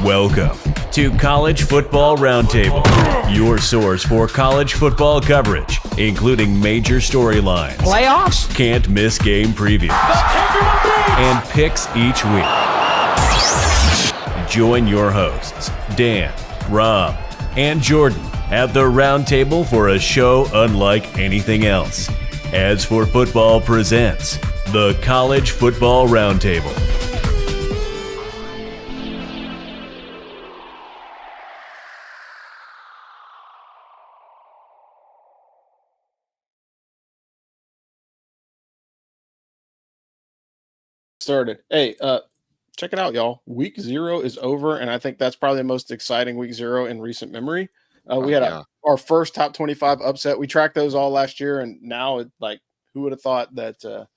Welcome to College Football Roundtable, your source for college football coverage, including major storylines, playoffs, can't miss game previews, and picks each week. Join your hosts, Dan, Rob, and Jordan at the roundtable for a show unlike anything else. As for Football presents the College Football Roundtable. Started. Hey, check it out, y'all. Week 0 is over, and I think that's probably the most exciting week 0 in recent memory. We had our first top 25 upset. We tracked those all last year, and now who would have thought that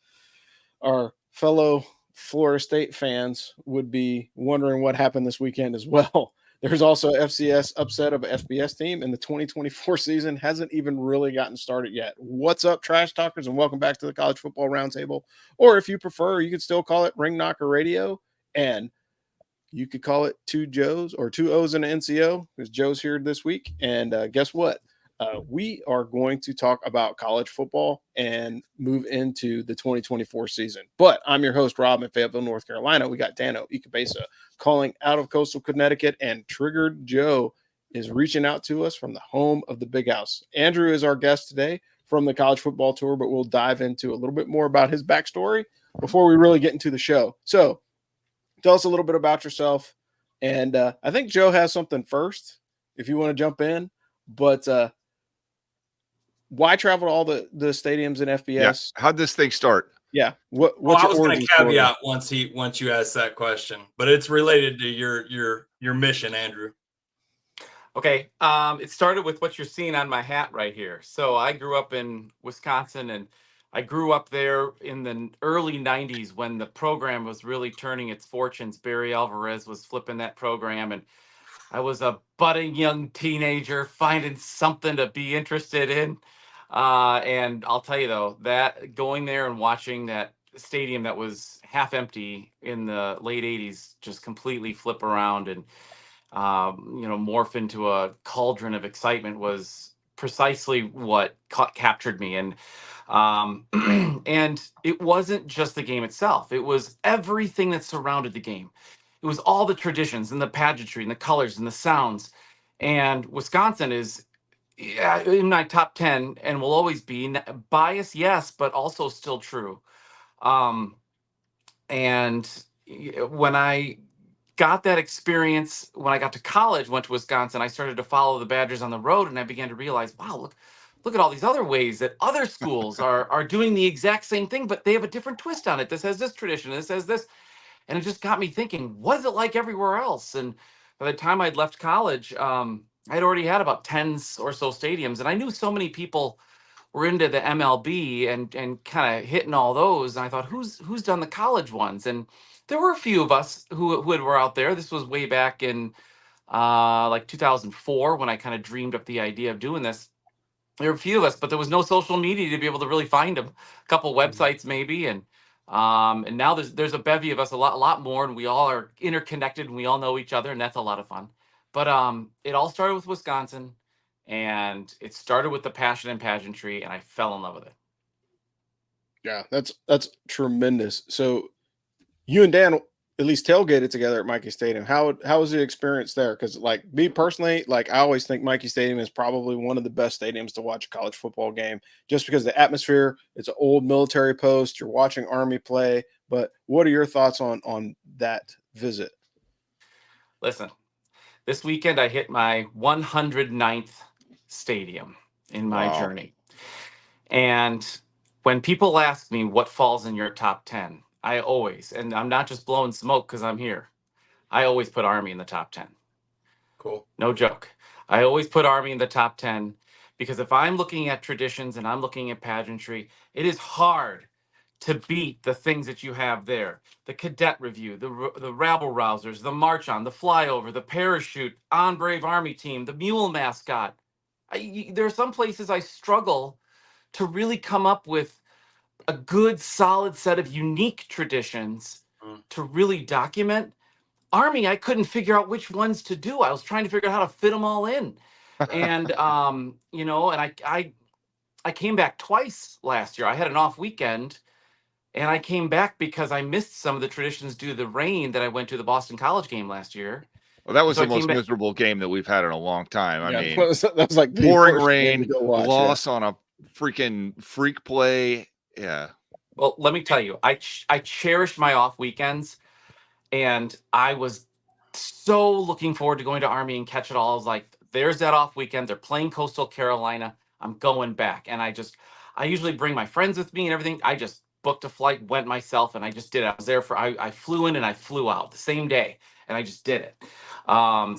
our fellow Florida State fans would be wondering what happened this weekend as well. There's also FCS upset of an FBS team, and the 2024 season hasn't even really gotten started yet. What's up, Trash Talkers, and welcome back to the College Football Roundtable. Or if you prefer, you could still call it Ring Knocker Radio, and you could call it two Joes or two O's and an NCO, because Joe's here this week. And guess what? We are going to talk about college football and move into the 2024 season. But I'm your host, Rob, in Fayetteville, North Carolina. We got Dano Ikebesa calling out of coastal Connecticut, and Triggered Joe is reaching out to us from the home of the Big House. Andrew is our guest today from the College Football Tour, but we'll dive into a little bit more about his backstory before we really get into the show. So tell us a little bit about yourself. And I think Joe has something first, if you want to jump in. But why travel to all the stadiums in FBS? Yeah. How'd this thing start? Yeah. I was going to caveat once you asked that question, but it's related to your mission, Andrew. Okay. It started with what you're seeing on my hat right here. So I grew up in Wisconsin, and I grew up there in the early 90s when the program was really turning its fortunes. Barry Alvarez was flipping that program, and I was a budding young teenager finding something to be interested in. And I'll tell you, though, that going there and watching that stadium that was half empty in the late 80s just completely flip around and, morph into a cauldron of excitement was precisely what captured me. And and it wasn't just the game itself. It was everything that surrounded the game. It was all the traditions and the pageantry and the colors and the sounds. And Wisconsin is in my top 10 and will always be. Biased, yes, but also still true. And when I got that experience, when I got to college, went to Wisconsin, I started to follow the Badgers on the road, and I began to realize, wow, look at all these other ways that other schools are doing the exact same thing, but they have a different twist on it. This has this tradition, this has this. And it just got me thinking, what is it like everywhere else? And by the time I'd left college, I'd already had about 10 or so stadiums. And I knew so many people were into the MLB and kind of hitting all those. And I thought, who's done the college ones? And there were a few of us who were out there. This was way back in 2004 when I kind of dreamed up the idea of doing this. There were a few of us, but there was no social media to be able to really find them. A couple websites maybe, and now there's a bevy of us, a lot more, and we all are interconnected, and we all know each other, and that's a lot of fun. But it all started with Wisconsin, and it started with the passion and pageantry, and I fell in love with it. Yeah, that's tremendous. So you and Dan at least tailgated together at Mikey Stadium. How was the experience there? Because me personally, I always think Mikey Stadium is probably one of the best stadiums to watch a college football game, just because the atmosphere. It's an old military post. You're watching Army play. But what are your thoughts on that visit? Listen, this weekend I hit my 109th stadium in my journey, and when people ask me what falls in your top 10. I always, and I'm not just blowing smoke because I'm here, I always put Army in the top 10. Cool. No joke. I always put Army in the top 10 because if I'm looking at traditions and I'm looking at pageantry, it is hard to beat the things that you have there. The cadet review, the rabble rousers, the march on, the flyover, the parachute, on Brave Army team, the mule mascot. There are some places I struggle to really come up with a good, solid set of unique traditions to really document. Army, I couldn't figure out which ones to do. I was trying to figure out how to fit them all in. And, you know, and I came back twice last year. I had an off weekend and I came back because I missed some of the traditions due to the rain that I went to the Boston College game last year. Well, that And was so I the came most back. miserable game that we've had in a long time. I Yeah, mean, that was like the pouring worst game rain, to go watch, loss on a freaking freak play. Yeah. Well, let me tell you, I cherished my off weekends, and I was so looking forward to going to Army and catch it all. I was like, there's that off weekend. They're playing Coastal Carolina. I'm going back. And I usually bring my friends with me and everything. I just booked a flight, went myself, and I just did it. I was there I flew in and I flew out the same day, and I just did it.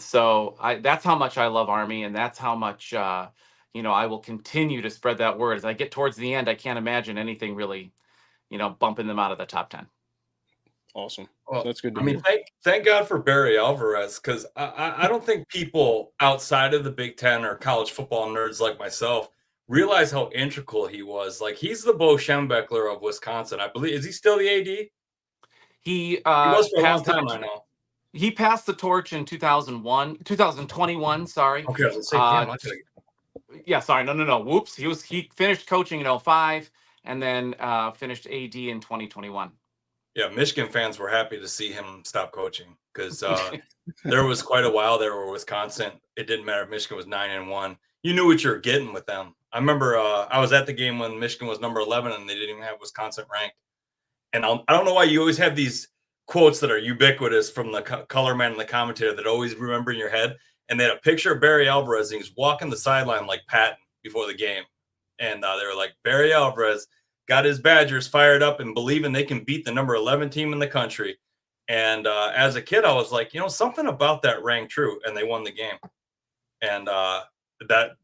So that's how much I love Army, and that's how much, you know, I will continue to spread that word. As I get towards the end, I can't imagine anything really, you know, bumping them out of the top 10. Awesome. Well, That's good to I mean, hear. thank God for Barry Alvarez, because I don't think people outside of the Big Ten or college football nerds like myself realize how integral he was. Like, he's the Bo Schembechler of Wisconsin, I believe. Is he still the AD? He He was for a long passed time, the I know. he passed the torch in 2021. Sorry. Okay, I was gonna say, damn, I could Yeah, sorry. No. Whoops. He finished coaching in 05 and then finished AD in 2021. Yeah, Michigan fans were happy to see him stop coaching because there was quite a while there where Wisconsin, it didn't matter if Michigan was 9-1. You knew what you were getting with them. I remember I was at the game when Michigan was number 11 and they didn't even have Wisconsin ranked. And I don't know why you always have these quotes that are ubiquitous from the color man and the commentator that always remember in your head. And they had a picture of Barry Alvarez and he's walking the sideline like Patton before the game. And they were like, Barry Alvarez got his Badgers fired up and believing they can beat the number 11 team in the country. And as a kid, I was like, you know, something about that rang true, and they won the game. And that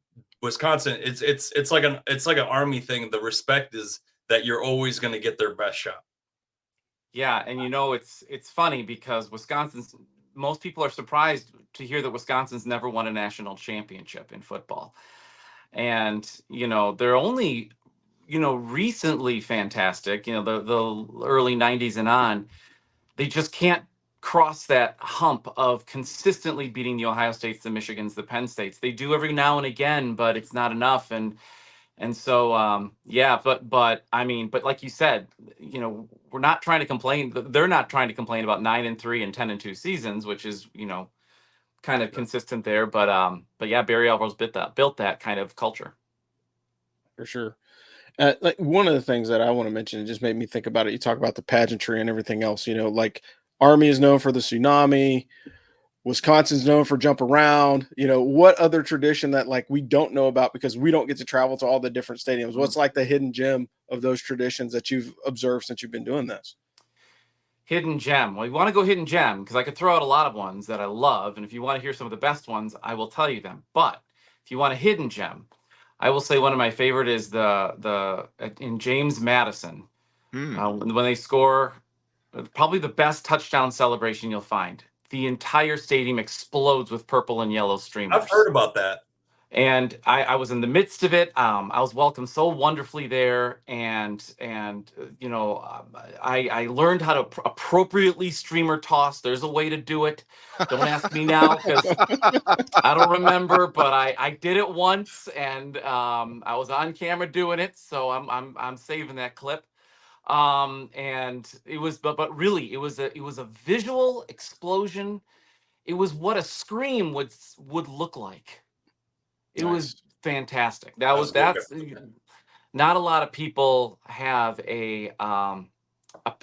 Wisconsin, it's like an Army thing. The respect is that you're always going to get their best shot. Yeah, and you know it's funny because most people are surprised to hear that Wisconsin's never won a national championship in football. And you know, they're only, you know, recently fantastic, you know, the early 90s and on. They just can't cross that hump of consistently beating the Ohio States, the Michigans, the Penn States. They do every now and again, but it's not enough. And so yeah, but I mean, but like you said, you know, we're not trying to complain. They're not trying to complain about 9-3 and 10-2 seasons, which is, you know, kind of consistent there. But yeah, Barry Alvarez built that kind of culture. For sure. Like one of the things that I want to mention, it just made me think about it. You talk about the pageantry and everything else, you know, like Army is known for the tsunami. Wisconsin's known for jump around. You know, what other tradition that like we don't know about because we don't get to travel to all the different stadiums? What's like the hidden gem of those traditions that you've observed since you've been doing this? Hidden gem. Well, you want to go hidden gem because I could throw out a lot of ones that I love. And if you want to hear some of the best ones, I will tell you them. But if you want a hidden gem, I will say one of my favorite is in James Madison when they score probably the best touchdown celebration you'll find. The entire stadium explodes with purple and yellow streamers. I've heard about that. And I was in the midst of it. I was welcomed so wonderfully there, and you know, I learned how to appropriately streamer toss. There's a way to do it. Don't ask me now because I don't remember, but I did it once, and I was on camera doing it, so I'm saving that clip. And it was, but really, it was a visual explosion. It was what a scream would look like. It was fantastic. That's not a lot of people have you know,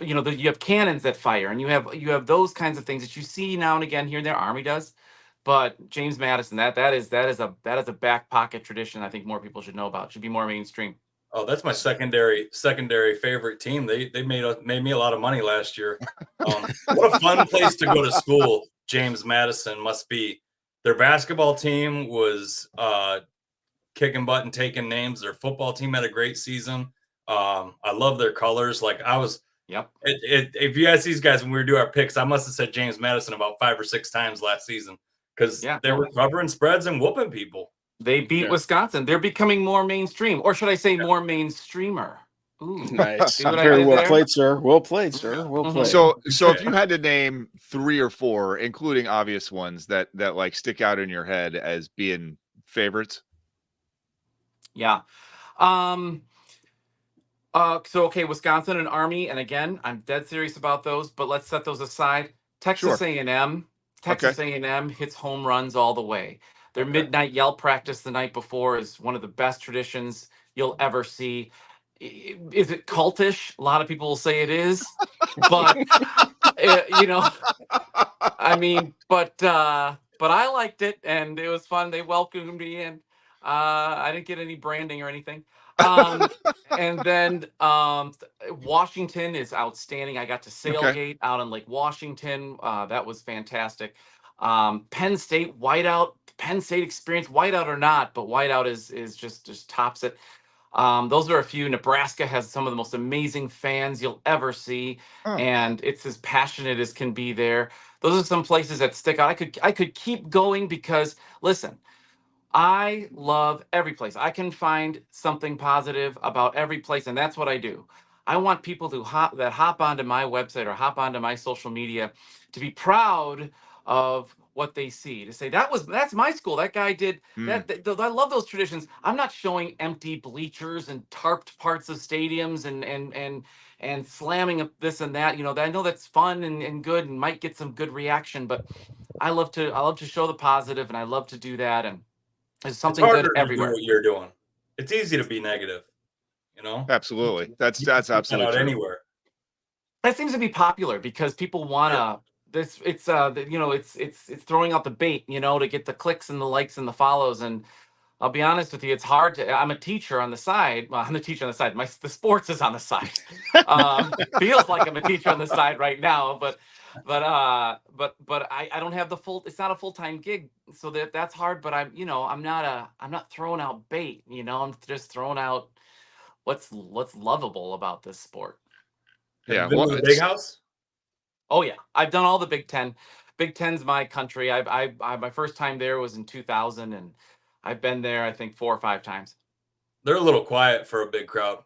you have cannons that fire, and you have those kinds of things that you see now and again here and there. Army does, but James Madison, that is a back pocket tradition. I think more people should know about. It should be more mainstream. Oh, that's my secondary favorite team. They made me a lot of money last year. What a fun place to go to school. James Madison must be. Their basketball team was kicking butt and taking names. Their football team had a great season. I love their colors. Like I was, yep. If you ask these guys when we were doing our picks, I must have said James Madison about 5 or 6 times last season because they were covering spreads and whooping people. They beat Wisconsin. They're becoming more mainstream, or should I say more mainstreamer? Ooh, Nice. see what I Very did well there? played, sir. Well played, sir. Well Mhm. played. So if you had to name 3 or 4, including obvious ones that like stick out in your head as being favorites. Yeah. So okay, Wisconsin and Army, and again, I'm dead serious about those, but let's set those aside. Sure. Texas A&M, Okay. Texas A&M hits home runs all the way. Their Okay. midnight yell practice the night before is one of the best traditions you'll ever see. Is it cultish? A lot of people will say it is, but you know, I mean, but I liked it and it was fun. They welcomed me in. I didn't get any branding or anything. Um, and then Washington is outstanding. I got to Okay. sailgate out on Lake Washington. That was fantastic. Penn State whiteout, Penn State experience, whiteout or not, but whiteout is just tops it. Those are a few. Nebraska has some of the most amazing fans you'll ever see, Oh. and it's as passionate as can be there. Those are some places that stick out. I could keep going because listen, I love every place. I can find something positive about every place, and that's what I do. I want people to hop onto my website or hop onto my social media to be proud of what they see. To say that's my school. That guy did Mm. I love those traditions. I'm not showing empty bleachers and tarped parts of stadiums and slamming up this and that. I know that's fun and good and might get some good reaction, but I love to show the positive, and I love to do that. And there's It's something good harder to do everywhere. what you're doing. It's easy to be negative, you know? Absolutely. That's You can put that absolutely out true. anywhere. That seems to be popular because people wanna this it's throwing out the bait, to get the clicks and the likes and the follows. And I'll be honest with you, it's hard to I'm a teacher on the side. Well, I'm the teacher on the side. The sports is on the side. Feels like I'm a teacher on the side right now, but I don't have the full it's not a full-time gig, so that's hard. But I'm not throwing out bait, I'm just throwing out what's lovable about this sport. Have you Yeah. been Well, to the big house? Oh yeah, I've done all the Big Ten. Big Ten's my country. My first time there was in 2000, and I've been there I think 4 or 5 times. They're a little quiet for a big crowd.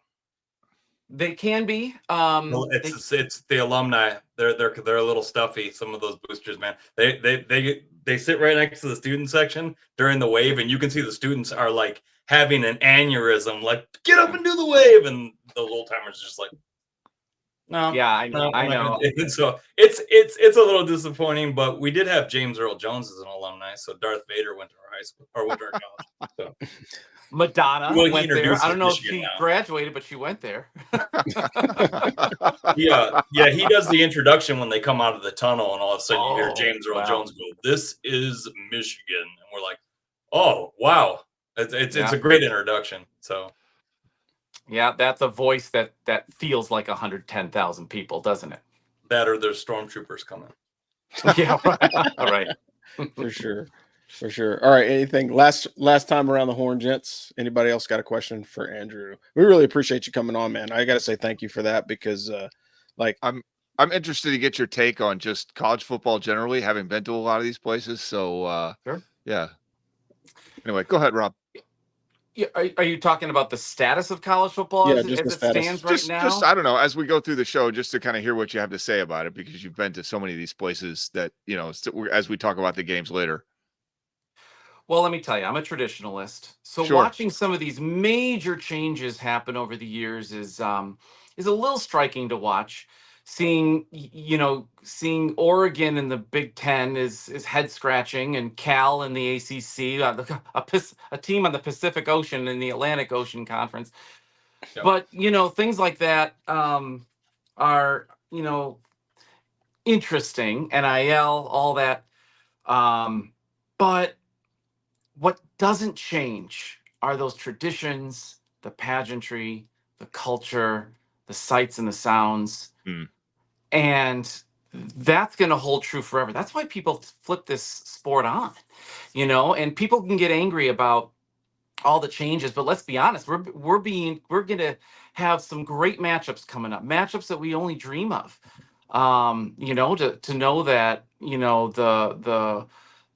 They can be. Well, They it's the alumni. They're a little stuffy. Some of those boosters, man. They sit right next to the student section during the wave, and you can see the students are like having an aneurysm, like get up and do the wave, and the old timers just like, no, Yeah, no, I I'm not gonna know. do it. So it's a little disappointing, but we did have James Earl Jones as an alumni, so Darth Vader went to our high school or went to our college. So Madonna well, he went there. I introduces don't know if Michigan she now. graduated, but she went there. Yeah, he does the introduction when they come out of the tunnel, and all of a sudden you hear Oh, James Earl wow. Jones go, "This is Michigan," and we're like, "Oh, wow!" It's Yeah. a great introduction. So Yeah, that's a voice that feels like 110,000 people, doesn't it? that or there's stormtroopers coming. Yeah, right. All right. For sure. For sure. All right. Anything last time around the horn, gents? Anybody else got a question for Andrew? We really appreciate you coming on, man. I gotta say thank you for that because I'm interested to get your take on just college football generally, having been to a lot of these places. So Sure. yeah. Anyway, go ahead, Rob. Yeah, are you talking about the status of college football Yeah, as just the it status. stands right Just now? I don't know, as we go through the show, just to kind of hear what you have to say about it, because you've been to so many of these places that as we talk about the games later. Well, let me tell you, I'm a traditionalist. So Sure. watching some of these major changes happen over the years is a little striking to watch. Seeing Oregon in the Big Ten is head scratching, and Cal in the ACC, a team on the Pacific Ocean in the Atlantic Ocean Conference. Yep. But things like that are interesting. NIL, all that. But what doesn't change are those traditions, the pageantry, the culture, the sights and the sounds. Mm. And that's going to hold true forever. That's why people flip this sport on, and people can get angry about all the changes, but let's be honest, we're going to have some great matchups coming up, matchups that we only dream of. To know that, the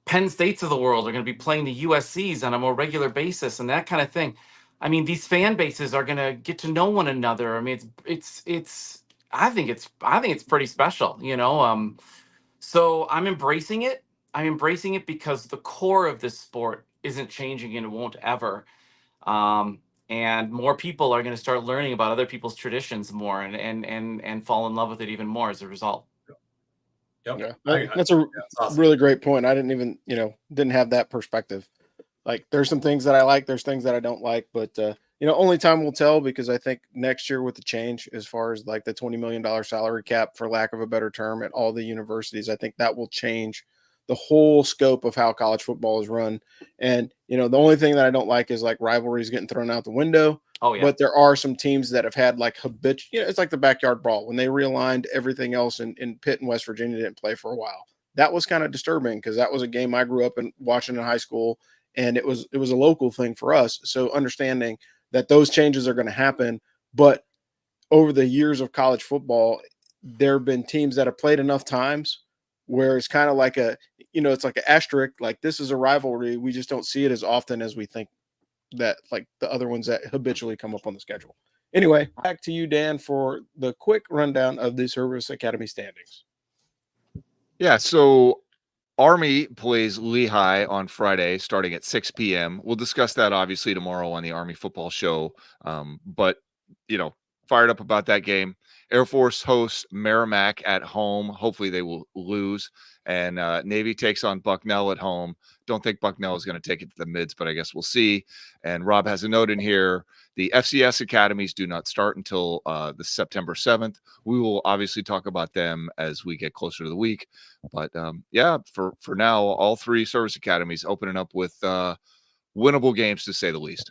Penn States of the world are going to be playing the USCs on a more regular basis and that kind of thing. I mean, these fan bases are gonna get to know one another. I mean, it's. I think it's pretty special, you know. So I'm embracing it. I'm embracing it because the core of this sport isn't changing and it won't ever. Um, and more people are going to start learning about other people's traditions more and fall in love with it even more as a result. Yep. Yeah, that's a awesome. really great point. I didn't even, didn't have that perspective. Like, there's some things that I like, there's things that I don't like, but only time will tell, because I think next year with the change, as far as like the $20 million salary cap, for lack of a better term, at all the universities, I think that will change the whole scope of how college football is run. And, the only thing that I don't like is like rivalries getting thrown out the window. Oh, yeah. But there are some teams that have had like it's like the backyard brawl when they realigned everything else, in Pitt and West Virginia didn't play for a while. That was kind of disturbing, because that was a game I grew up in watching in high school, and it was a local thing for us. So understanding that those changes are going to happen, but over the years of college football, there have been teams that have played enough times where it's kind of like it's like an asterisk, like this is a rivalry. We just don't see it as often as we think that, like the other ones that habitually come up on the schedule. Anyway, back to you, Dan, for the quick rundown of the Service Academy standings. Yeah, so Army plays Lehigh on Friday starting at 6 p.m. We'll discuss that obviously tomorrow on the Army Football Show. But, fired up about that game. Air Force hosts Merrimack at home. Hopefully they will lose. And Navy takes on Bucknell at home. Don't think Bucknell is going to take it to the mids, but I guess we'll see. And Rob has a note in here. The FCS academies do not start until the September 7th. We will obviously talk about them as we get closer to the week. But for now, all three service academies opening up with winnable games, to say the least.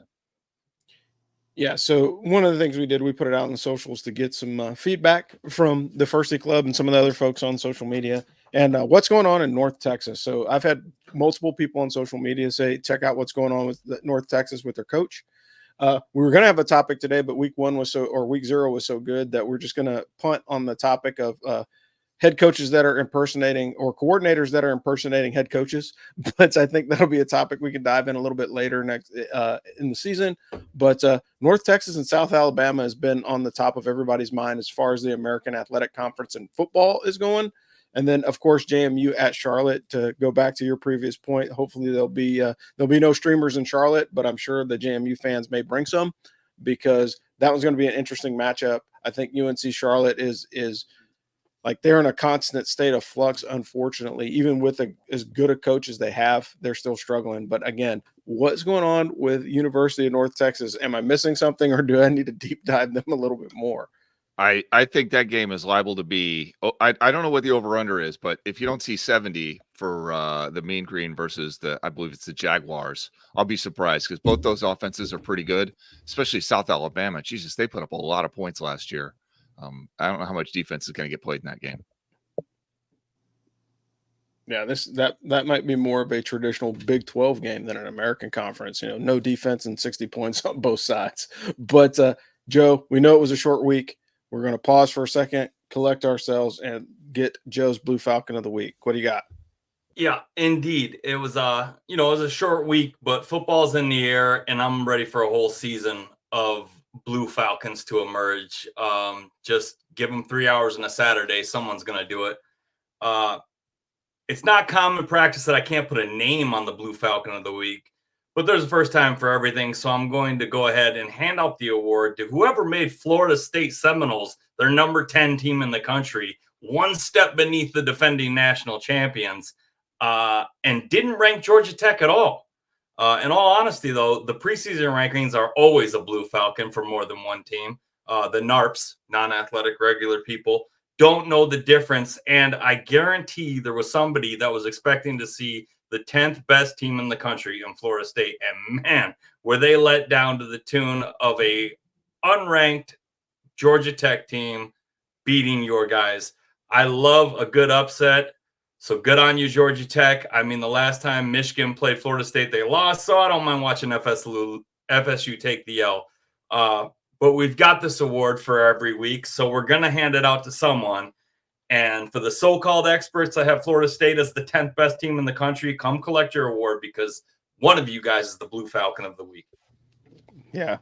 Yeah, so one of the things we did, we put it out in the socials to get some feedback from the Firsty Club and some of the other folks on social media, and what's going on in North Texas. So I've had multiple people on social media say, check out what's going on with North Texas with their coach. We were going to have a topic today, but week 0 was so good that we're just going to punt on the topic of head coaches that are impersonating, or coordinators that are impersonating head coaches. But I think that'll be a topic we can dive in a little bit later next in the season. But North Texas and South Alabama has been on the top of everybody's mind as far as the American Athletic Conference and football is going. And then, of course, JMU at Charlotte. To go back to your previous point, hopefully there'll be no streamers in Charlotte, but I'm sure the JMU fans may bring some, because that was going to be an interesting matchup. I think UNC Charlotte is like, they're in a constant state of flux, unfortunately. Even with as good a coach as they have, they're still struggling. But again, what's going on with University of North Texas? Am I missing something, or do I need to deep dive them a little bit more? I think that game is liable to be I don't know what the over-under is, but if you don't see 70 for the Mean Green versus I believe it's the Jaguars, I'll be surprised, because both those offenses are pretty good, especially South Alabama. Jesus, they put up a lot of points last year. I don't know how much defense is going to get played in that game. Yeah, that might be more of a traditional Big 12 game than an American Conference. No defense and 60 points on both sides. But Joe, we know it was a short week. We're going to pause for a second, collect ourselves, and get Joe's Blue Falcon of the week. What do you got? Yeah, indeed. It was it was a short week, but football's in the air, and I'm ready for a whole season of Blue Falcons to emerge. Just give them 3 hours on a Saturday. Someone's going to do it. It's not common practice that I can't put a name on the Blue Falcon of the week, but there's a first time for everything. So I'm going to go ahead and hand out the award to whoever made Florida State Seminoles their number 10 team in the country, one step beneath the defending national champions, and didn't rank Georgia Tech at all. In all honesty, though, the preseason rankings are always a Blue Falcon for more than one team. The NARPs, non-athletic regular people, don't know the difference. And I guarantee there was somebody that was expecting to see the 10th best team in the country in Florida State. And man, were they let down to the tune of a unranked Georgia Tech team beating your guys. I love a good upset. So good on you, Georgia Tech. I mean, the last time Michigan played Florida State, they lost. So I don't mind watching FSU take the L. But we've got this award for every week. So we're going to hand it out to someone. And for the so-called experts, I have Florida State as the 10th best team in the country. Come collect your award, because one of you guys is the Blue Falcon of the week. Yeah.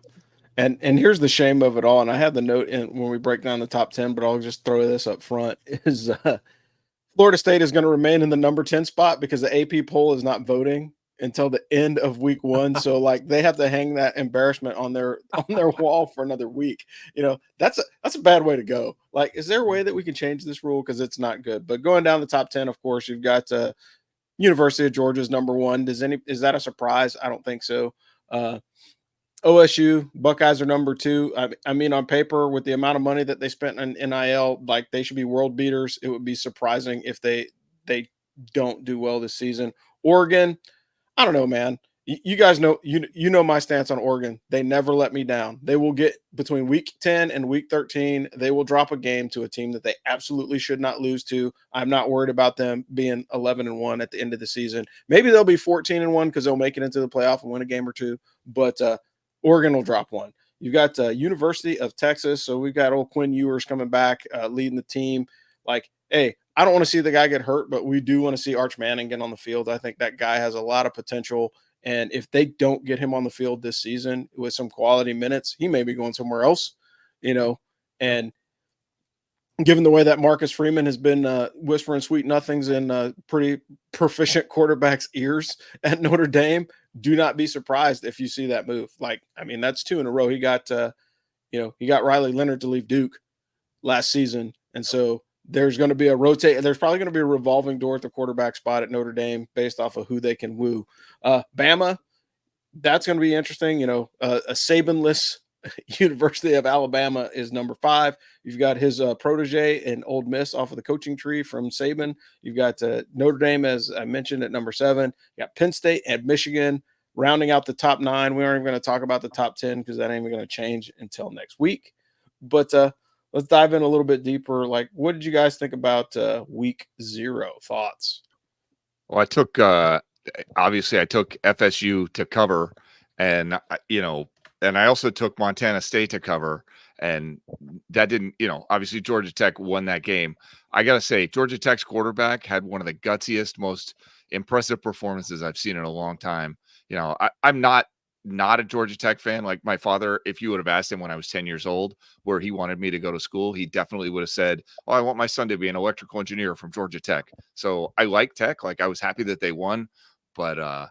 And here's the shame of it all. And I had the note in when we break down the top 10, but I'll just throw this up front is Florida State is going to remain in the number 10 spot because the AP poll is not voting until the end of week 1. So like they have to hang that embarrassment on their wall for another week. That's a bad way to go. Like, is there a way that we can change this rule? Because it's not good. But going down the top 10, of course, you've got University of Georgia's number 1. Is that a surprise? I don't think so. OSU Buckeyes are number 2. I mean, on paper, with the amount of money that they spent on NIL, like they should be world beaters. It would be surprising if they don't do well this season. Oregon, I don't know, man. You guys know you know my stance on Oregon. They never let me down. They will get between week 10 and week 13. They will drop a game to a team that they absolutely should not lose to. I'm not worried about them being 11-1 at the end of the season. Maybe they'll be 14-1 because they'll make it into the playoff and win a game or two. But Oregon will drop one. You've got University of Texas. So we've got old Quinn Ewers coming back, leading the team. Like, hey, I don't want to see the guy get hurt, but we do want to see Arch Manning get on the field. I think that guy has a lot of potential. And if they don't get him on the field this season with some quality minutes, he may be going somewhere else, and given the way that Marcus Freeman has been whispering sweet nothings in pretty proficient quarterbacks' ears at Notre Dame, do not be surprised if you see that move. Like, I mean, that's 2 in a row. He got Riley Leonard to leave Duke last season. And so there's going to be there's probably going to be a revolving door at the quarterback spot at Notre Dame based off of who they can woo. Bama, that's going to be interesting. A Saban-less University of Alabama is number 5. You've got his protege in Ole Miss off of the coaching tree from Saban. You've got Notre Dame, as I mentioned, at number 7. You got Penn State and Michigan rounding out the top 9. We aren't even going to talk about the top 10 because that ain't even going to change until next week. But let's dive in a little bit deeper. Like, what did you guys think about week 0? Thoughts? Well, I took obviously I took FSU to cover, and and I also took Montana State to cover, and that didn't, obviously Georgia Tech won that game. I got to say, Georgia Tech's quarterback had one of the gutsiest, most impressive performances I've seen in a long time. I'm not a Georgia Tech fan. Like my father, if you would have asked him when I was 10 years old where he wanted me to go to school, he definitely would have said, "Oh, I want my son to be an electrical engineer from Georgia Tech." So I like Tech. Like I was happy that they won, but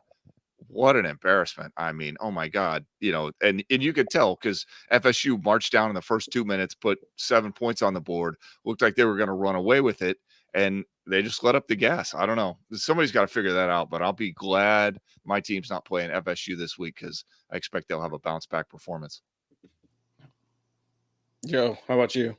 what an embarrassment. I mean, oh my God, and you could tell because FSU marched down in the first 2 minutes, put 7 points on the board, looked like they were going to run away with it, and they just let up the gas. I don't know. Somebody's got to figure that out, but I'll be glad my team's not playing FSU this week because I expect they'll have a bounce back performance. Joe, how about you?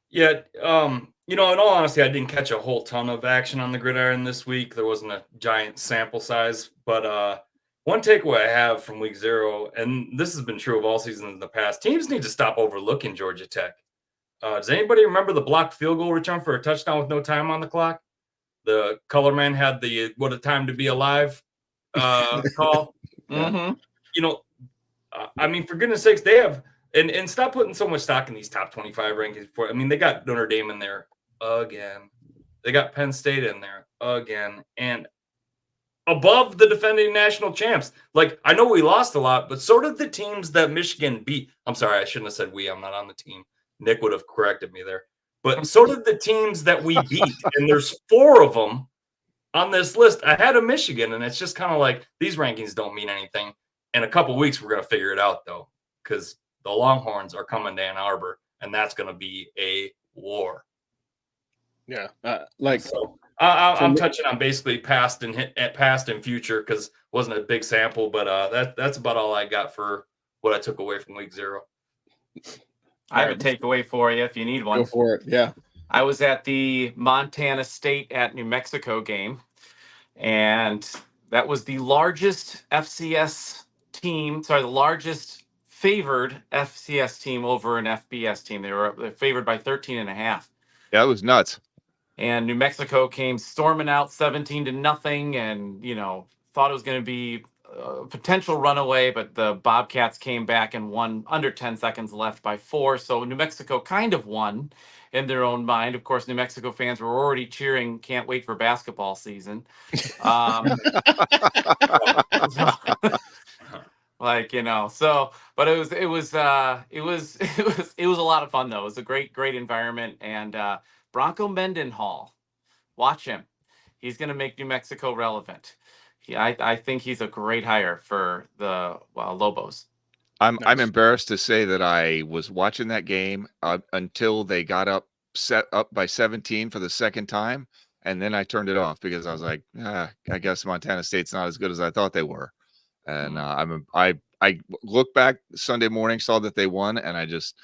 Yeah, in all honesty, I didn't catch a whole ton of action on the gridiron this week. There wasn't a giant sample size, but one takeaway I have from week 0, and this has been true of all seasons in the past, teams need to stop overlooking Georgia Tech. Does anybody remember the blocked field goal return for a touchdown with no time on the clock? The color man had the "what a time to be alive" call. Mm-hmm. I mean, for goodness sakes, they have and stop putting so much stock in these top 25 rankings. They got Notre Dame in there again. They got Penn State in there again, and above the defending national champs. Like, I know we lost a lot, but so did the teams that Michigan beat. I'm sorry, I shouldn't have said we. I'm not on the team. Nick would have corrected me there. But so did the teams that we beat, and there's 4 of them on this list ahead of Michigan, and it's just kind of like these rankings don't mean anything. In a couple weeks, we're going to figure it out, though, because the Longhorns are coming to Ann Arbor, and that's going to be a war. Yeah, I'm touching on basically past and future because it wasn't a big sample, but that's about all I got for what I took away from week 0. I have a takeaway for you if you need one. Go for it. Yeah. I was at the Montana State at New Mexico game, and that was the largest FCS team. Sorry, the largest favored FCS team over an FBS team. They're favored by 13.5. Yeah, that was nuts. And New Mexico came storming out 17-0, and thought it was going to be a potential runaway, but the Bobcats came back and won under 10 seconds left by 4. So New Mexico kind of won in their own mind. Of course, New Mexico fans were already cheering, "Can't wait for basketball season." Like, so, but it was it was a lot of fun though. It was a great environment. And Bronco Mendenhall, watch him. He's going to make New Mexico relevant. I think he's a great hire for the Lobos. I'm embarrassed to say that I was watching that game until they got set up by 17 for the second time, and then I turned it off because I was like, I guess Montana State's not as good as I thought they were. And I looked back Sunday morning, saw that they won, and I just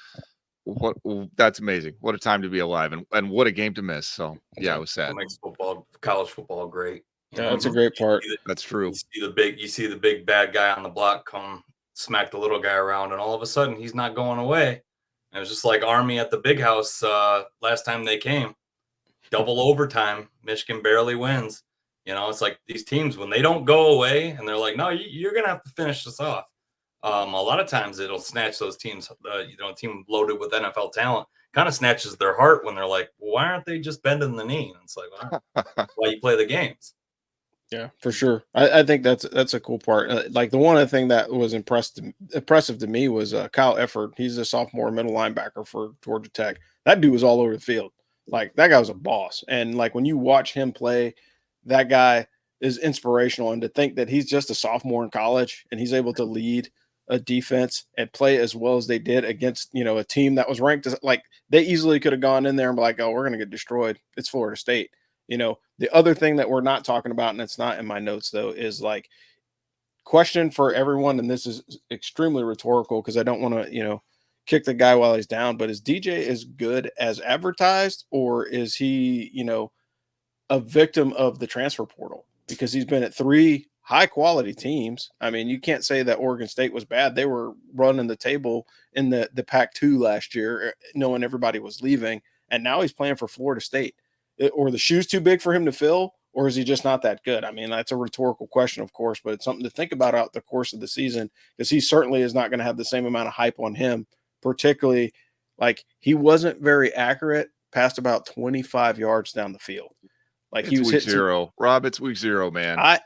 that's amazing. What a time to be alive, and what a game to miss. So yeah, it was sad. That makes college football great. Yeah, that's a great part. That's true. You see the big bad guy on the block come smack the little guy around, and all of a sudden he's not going away. And it was just like Army at the big house last time they came. Double overtime, Michigan barely wins. It's like these teams, when they don't go away and they're like, no, you're going to have to finish this off. A lot of times it'll snatch those teams, a team loaded with NFL talent kind of snatches their heart when they're like, well, why aren't they just bending the knee? And it's like, well, why you play the games. Yeah, for sure. I think that's a cool part. Like the one thing that was impressive to me was Kyle Efford. He's a sophomore middle linebacker for Georgia Tech. That dude was all over the field. Like that guy was a boss. And like when you watch him play, that guy is inspirational. And to think that he's just a sophomore in college and he's able to lead a defense and play as well as they did against, a team that was ranked as, like they easily could have gone in there and be like, oh, we're going to get destroyed. It's Florida State. The other thing that we're not talking about, and it's not in my notes though, is like question for everyone. And this is extremely rhetorical because I don't want to, kick the guy while he's down, but is DJ as good as advertised, or is he, a victim of the transfer portal? Because he's been at 3 high quality teams. I mean, you can't say that Oregon State was bad. They were running the table in the Pac-2 last year, knowing everybody was leaving. And now he's playing for Florida State. Or the shoe's too big for him to fill, or is he just not that good? I mean, that's a rhetorical question, of course, but it's something to think about out the course of the season, because he certainly is not going to have the same amount of hype on him, particularly like he wasn't very accurate past about 25 yards down the field. Like he was week 0. Rob, it's week 0, man. I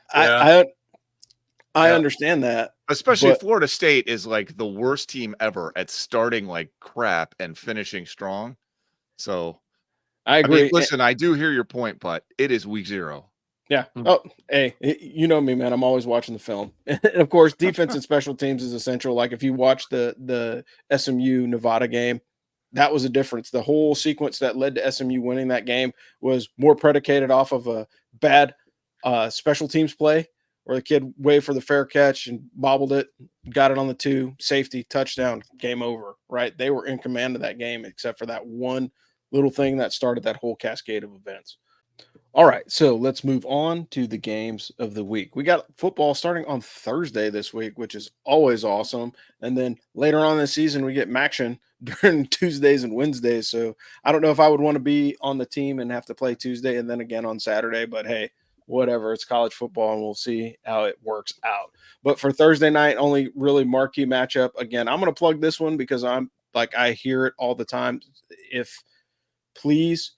understand that. Especially Florida State is like the worst team ever at starting like crap and finishing strong. So I agree. I mean, listen, I do hear your point, but it is week 0. Yeah. Oh, hey, you know me, man. I'm always watching the film. And of course, defense and special teams is essential. Like if you watch the SMU Nevada game, that was a difference. The whole sequence that led to SMU winning that game was more predicated off of a bad special teams play where the kid waved for the fair catch and bobbled it, got it on the 2, safety, touchdown, game over, right? They were in command of that game except for that one little thing that started that whole cascade of events. All right, so let's move on to the games of the week. We got football starting on Thursday this week, which is always awesome. And then later on this season, we get Maction during Tuesdays and Wednesdays. So I don't know if I would want to be on the team and have to play Tuesday and then again on Saturday, but hey, whatever. It's college football, and we'll see how it works out. But for Thursday night, only really marquee matchup. Again, I'm going to plug this one because I hear it all the time. Please,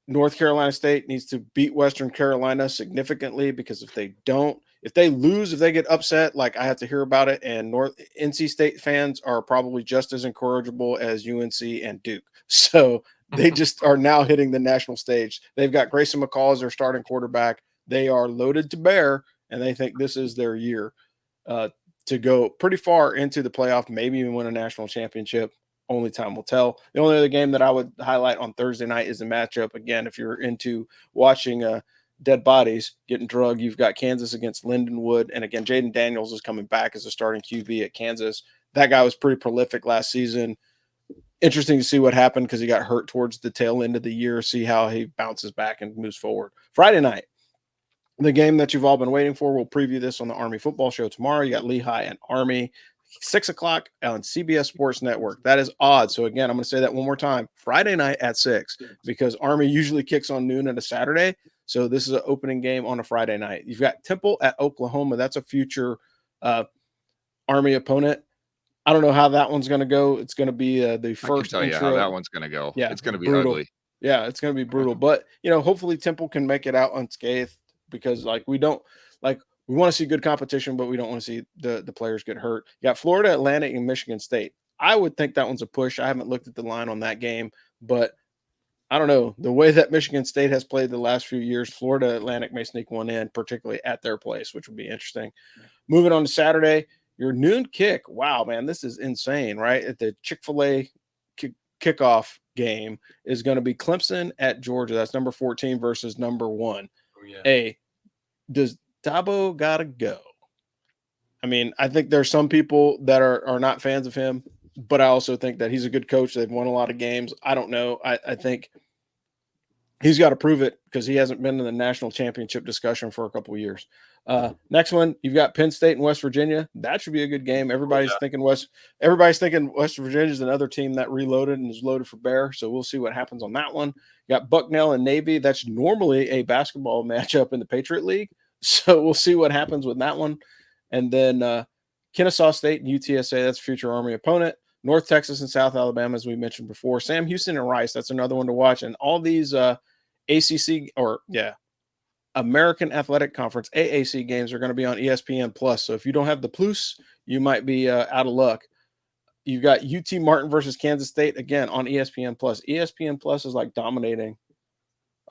North Carolina State needs to beat Western Carolina significantly, because if they don't, if they lose, if they get upset, like I have to hear about it. And NC State fans are probably just as incorrigible as UNC and Duke. So they just are now hitting the national stage. They've got Grayson McCall as their starting quarterback. They are loaded to bear, and they think this is their year to go pretty far into the playoff, maybe even win a national championship. Only time will tell. The only other game that I would highlight on Thursday night is the matchup. Again, if you're into watching dead bodies getting drugged, you've got Kansas against Lindenwood. And again, Jaden Daniels is coming back as a starting QB at Kansas. That guy was pretty prolific last season. Interesting to see what happened because he got hurt towards the tail end of the year, see how he bounces back and moves forward. Friday night, the game that you've all been waiting for. We'll preview this on the Army Football Show tomorrow. You got Lehigh and Army. 6 o'clock on CBS Sports Network. That is odd. So again, I'm going to say that one more time. Friday night at 6, because Army usually kicks on noon on a Saturday. So this is an opening game on a Friday night. You've got Temple at Oklahoma. That's a future Army opponent. I don't know how that one's going to go. It's going to be the first. I can tell you how that one's going to go. Yeah, it's going to be brutal. ugly. Yeah, it's going to be brutal. But hopefully Temple can make it out unscathed, because like we don't like We want to see good competition, but we don't want to see the players get hurt. You got Florida Atlantic and Michigan State. I would think that one's a push. I haven't looked at the line on that game, but I don't know. The way that Michigan State has played the last few years, Florida Atlantic may sneak one in, particularly at their place, which would be interesting. Moving on to Saturday, your noon kick. Wow, man, this is insane, right? At the Chick-fil-A kickoff game is going to be Clemson at Georgia. That's number 14 versus number 1. Oh, yeah. Hey, does Dabo gotta go? I mean, I think there's some people that are not fans of him, but I also think that he's a good coach. They've won a lot of games. I don't know. I think he's got to prove it because he hasn't been in the national championship discussion for a couple of years. Next one, you've got Penn State and West Virginia. That should be a good game. Everybody's thinking West Virginia is another team that reloaded and is loaded for bear. So we'll see what happens on that one. You got Bucknell and Navy. That's normally a basketball matchup in the Patriot League. So we'll see what happens with that one. And then Kennesaw State and UTSA, that's a future Army opponent. North Texas and South Alabama, as we mentioned before. Sam Houston and Rice, that's another one to watch. And all these American Athletic Conference, AAC games are going to be on ESPN Plus. So if you don't have the Plus, you might be out of luck. You've got UT Martin versus Kansas State, again, on ESPN Plus. ESPN Plus is like dominating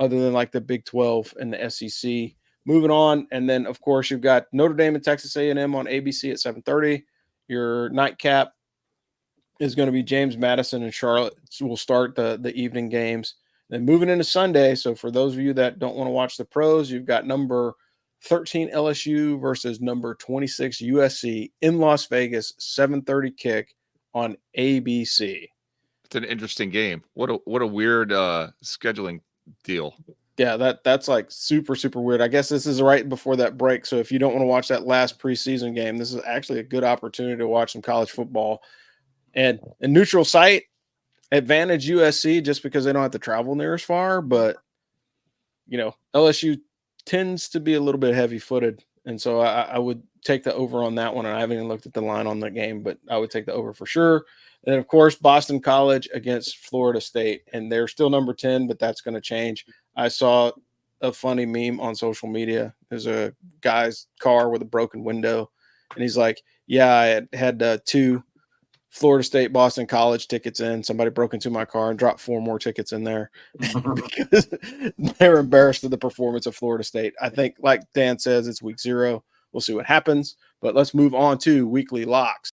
other than like the Big 12 and the SEC. Moving on, and then, of course, you've got Notre Dame and Texas A&M on ABC at 7:30. Your nightcap is going to be James Madison and Charlotte. So we'll start the evening games. Then moving into Sunday, so for those of you that don't want to watch the pros, you've got number 13 LSU versus number 26 USC in Las Vegas, 7:30 kick on ABC. It's an interesting game. What a weird scheduling deal. Yeah, that's like super, super weird. I guess this is right before that break. So if you don't want to watch that last preseason game, this is actually a good opportunity to watch some college football. And a neutral site, advantage USC just because they don't have to travel near as far. But, LSU tends to be a little bit heavy-footed. And so I would take the over on that one. And I haven't even looked at the line on the game, but I would take the over for sure. And, of course, Boston College against Florida State. And they're still number 10, but that's going to change. I saw a funny meme on social media. There's a guy's car with a broken window. And he's like, yeah, I had 2 Florida State, Boston College tickets in. Somebody broke into my car and dropped 4 more tickets in there because they're embarrassed of the performance of Florida State. I think, like Dan says, it's week 0. We'll see what happens. But let's move on to weekly locks.